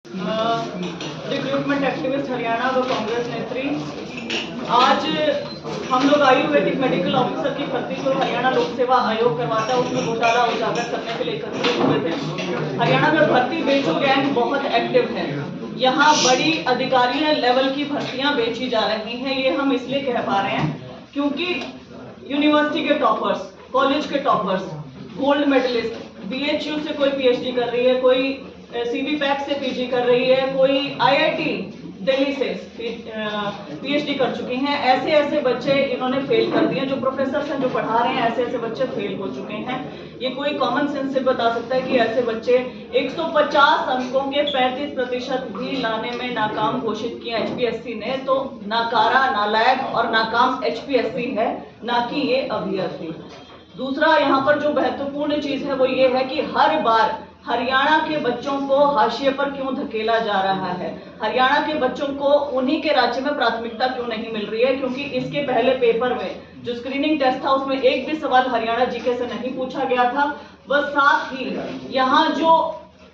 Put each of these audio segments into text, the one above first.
Recruitment activist Haryana व कांग्रेस नेत्री, आज हम लोग आयुर्वेदिक मेडिकल ऑफिसर की भर्ती जो हरियाणा लोक सेवा आयोग करवाता है उसमें घोटाला उजागर करने के लिए एकत्रित हुए थे। हरियाणा में भर्ती बेचो गैंग बहुत एक्टिव है। यहाँ बड़ी अधिकारी लेवल की भर्तियां बेची जा रही हैं। ये हम इसलिए कह पा रहे हैं क्योंकि यूनिवर्सिटी के टॉपर्स, कॉलेज के टॉपर्स, गोल्ड मेडलिस्ट, BHU से कोई PhD कर रही है, कोई CBPAC से PG कर रही है, कोई IIT दिल्ली से PhD कर चुकी हैं। ऐसे ऐसे बच्चे इन्होंने फेल कर दिए। जो प्रोफेसर हैं जो पढ़ा रहे हैं, ऐसे ऐसे बच्चे फेल हो चुके हैं। ये कोई कॉमन सेंस से बता सकता है कि ऐसे बच्चे 150 अंकों के 35% भी लाने में नाकाम घोषित किया HPSC ने। तो नाकारा, नालायक और नाकाम HPSC है, ना कि ये अभ्यर्थी। दूसरा यहाँ पर जो महत्वपूर्ण चीज है वो ये है कि हर बार हरियाणा के बच्चों को हाशिए पर क्यों धकेला जा रहा है। हरियाणा के बच्चों को उन्हीं के राज्य में प्राथमिकता क्यों नहीं मिल रही है, क्योंकि इसके पहले पेपर में जो स्क्रीनिंग टेस्ट था उसमें एक भी सवाल हरियाणा जीके से नहीं पूछा गया था। बस साथ ही यहाँ जो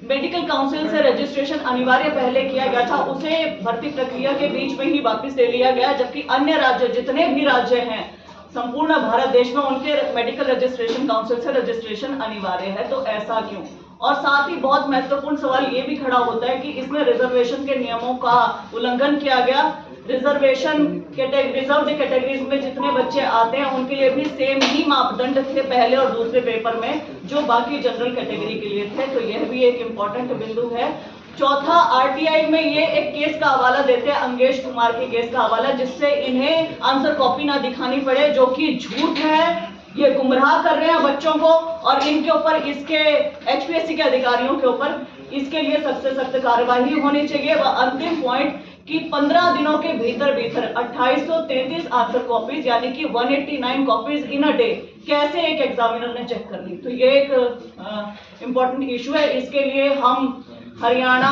मेडिकल काउंसिल से रजिस्ट्रेशन अनिवार्य पहले किया गया था उसे भर्ती प्रक्रिया के बीच में ही वापस ले लिया गया, जबकि अन्य राज्य, जितने भी राज्य हैं संपूर्ण भारत देश में, उनके मेडिकल रजिस्ट्रेशन काउंसिल से रजिस्ट्रेशन अनिवार्य है। तो ऐसा क्यों? और साथ ही बहुत महत्वपूर्ण सवाल ये भी खड़ा होता है कि इसमें रिजर्वेशन के नियमों का उल्लंघन किया गया। रिजर्वेशन रिजर्व कैटेगरीज में जितने बच्चे आते हैं उनके लिए भी सेम ही मापदंड थे पहले और दूसरे पेपर में जो बाकी जनरल कैटेगरी के लिए थे। तो यह भी एक इम्पोर्टेंट बिंदु है। चौथा, RTI में ये एक केस का हवाला देते हैं, अंगेश कुमार के केस का हवाला, जिससे इन्हें आंसर कॉपी ना दिखानी पड़े, जो कि झूठ है। ये गुमराह कर रहे हैं बच्चों को और इनके ऊपर, इसके HPSC के अधिकारियों के ऊपर इसके लिए सख्त से सख्त कार्रवाई होनी चाहिए। व अंतिम पॉइंट कि 15 दिनों के भीतर 2833 आंसर कॉपीज यानी कि 189 कॉपीज इन अ डे कैसे एक एग्जामिनर ने चेक कर ली। तो ये एक इम्पोर्टेंट इशू है। इसके लिए हम हरियाणा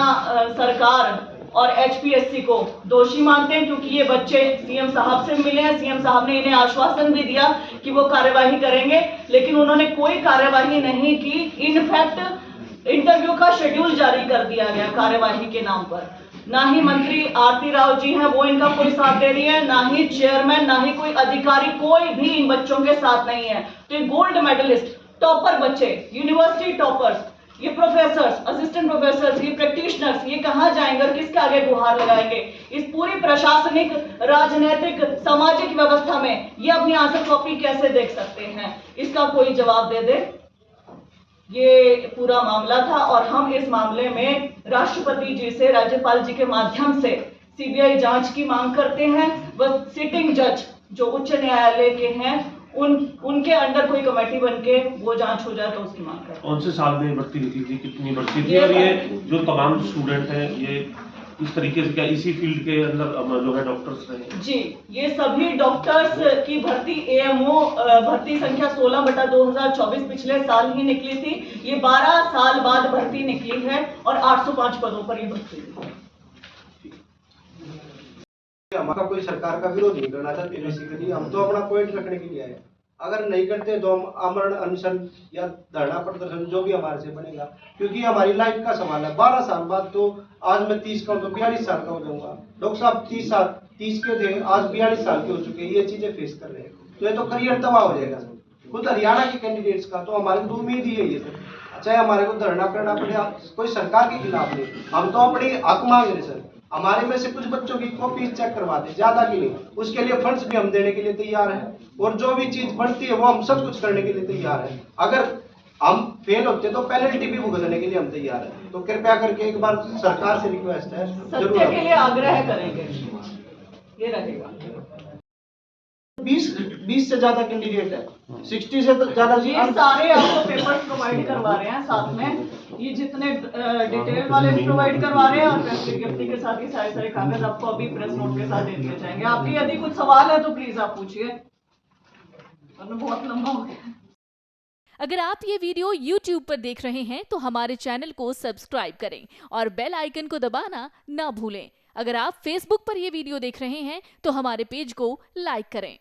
सरकार और HPSC को दोषी मानते हैं, क्योंकि ये बच्चे CM साहब से मिले हैं। CM साहब ने इन्हें आश्वासन भी दिया कि वो कार्यवाही करेंगे, लेकिन उन्होंने कोई कार्यवाही नहीं की। इनफैक्ट इंटरव्यू का शेड्यूल जारी कर दिया गया कार्यवाही के नाम पर। ना ही मंत्री आरती राव जी हैं, वो इनका कोई साथ दे रही है, ना ही चेयरमैन, ना ही कोई अधिकारी, कोई भी इन बच्चों के साथ नहीं है। तो ये गोल्ड मेडलिस्ट, टॉपर बच्चे, यूनिवर्सिटी टॉपर्स, ये प्रोफेसर्स, असिस्टेंट प्रोफेसर्स, ये प्रैक्टिशनर्स, ये कहाँ जाएंगे और किसके आगे गुहार लगाएंगे? इस पूरी प्रशासनिक, राजनीतिक, सामाजिक व्यवस्था में ये अपनी आंसर कॉपी कैसे देख सकते हैं? इसका कोई जवाब दे दे। ये पूरा मामला था और हम इस मामले में राष्ट्रपति जी से, राज्यपाल जी के माध्यम से CBI जांच की मांग करते हैं। वह सिटिंग जज जो उच्च न्यायालय के हैं उनके अंडर कोई कमेटी बन के वो जांच हो जाए तो उसकी मांग करते हैं। कौन से साल में भर्ती निकली थी, कितनी भर्ती थी, और ये जो तमाम स्टूडेंट हैं ये इस तरीके से क्या इसी फील्ड के अंदर जो है डॉक्टर्स रहे? जी, ये सभी डॉक्टर्स की भर्ती AMO भर्ती संख्या 16/2024 पिछले साल ही निकली थी। ये 12 साल बाद भर्ती निकली है और 805 पदों पर ये भर्ती हुई। हमारा कोई सरकार का विरोध नहीं करना चाहते, बेसिकली हम तो अपना पॉइंट रखने के लिए आए। अगर नहीं करते तो हम आमरण अनशन या धरना प्रदर्शन जो भी हमारे से बनेगा, क्योंकि हमारी लाइफ का सवाल है। 12 साल बाद तो आज मैं 30 का हूँ तो 42 साल का हो जाऊंगा। डॉक्टर साहब 30 के थे, आज 42 साल के हो चुके हैं। ये चीजें फेस कर रहे हैं तो ये तो करियर तबाह हो जाएगा सर। खुद हरियाणा के कैंडिडेट्स का तो हमारे तो उम्मीद ही है ये सर, चाहे हमारे को धरना करना पड़े, कोई सरकार के खिलाफ नहीं, हम तो अपनी हक मांग रहे सर। हमारे में से कुछ बच्चों की कॉपीज चेक करवाते, ज्यादा की नहीं, उसके लिए फंड्स भी हम देने के लिए तैयार हैं और जो भी चीज बनती है वो हम सब कुछ करने के लिए तैयार हैं। अगर हम फेल होते तो पेनल्टी भी भुगतने के लिए हम तैयार हैं। तो कृपया करके एक बार सरकार से रिक्वेस्ट है, सत्य के लिए आग्रह करेंगे, ये रहेगा। 20 से ज्यादा कैंडिडेट है, 60 से ज्यादा। ये सारे आपको पेपर्स प्रोवाइड करवा रहे हैं, साथ में ये जितने डिटेल वाले भी प्रोवाइड करवा रहे हैं और प्रेस विज्ञप्ति के साथ ही सारे सारे कागज आपको अभी प्रेस नोट के साथ दे दिए जाएंगे। आपके यदि कुछ सवाल है तो प्लीज आप पूछिए, वरना बहुत लंबा हो गया। अगर आप ये वीडियो YouTube पर देख रहे हैं तो हमारे चैनल को सब्सक्राइब करें और बेल आइकन को दबाना ना भूलें। अगर आप Facebook पर ये वीडियो देख रहे हैं तो हमारे पेज को लाइक करें।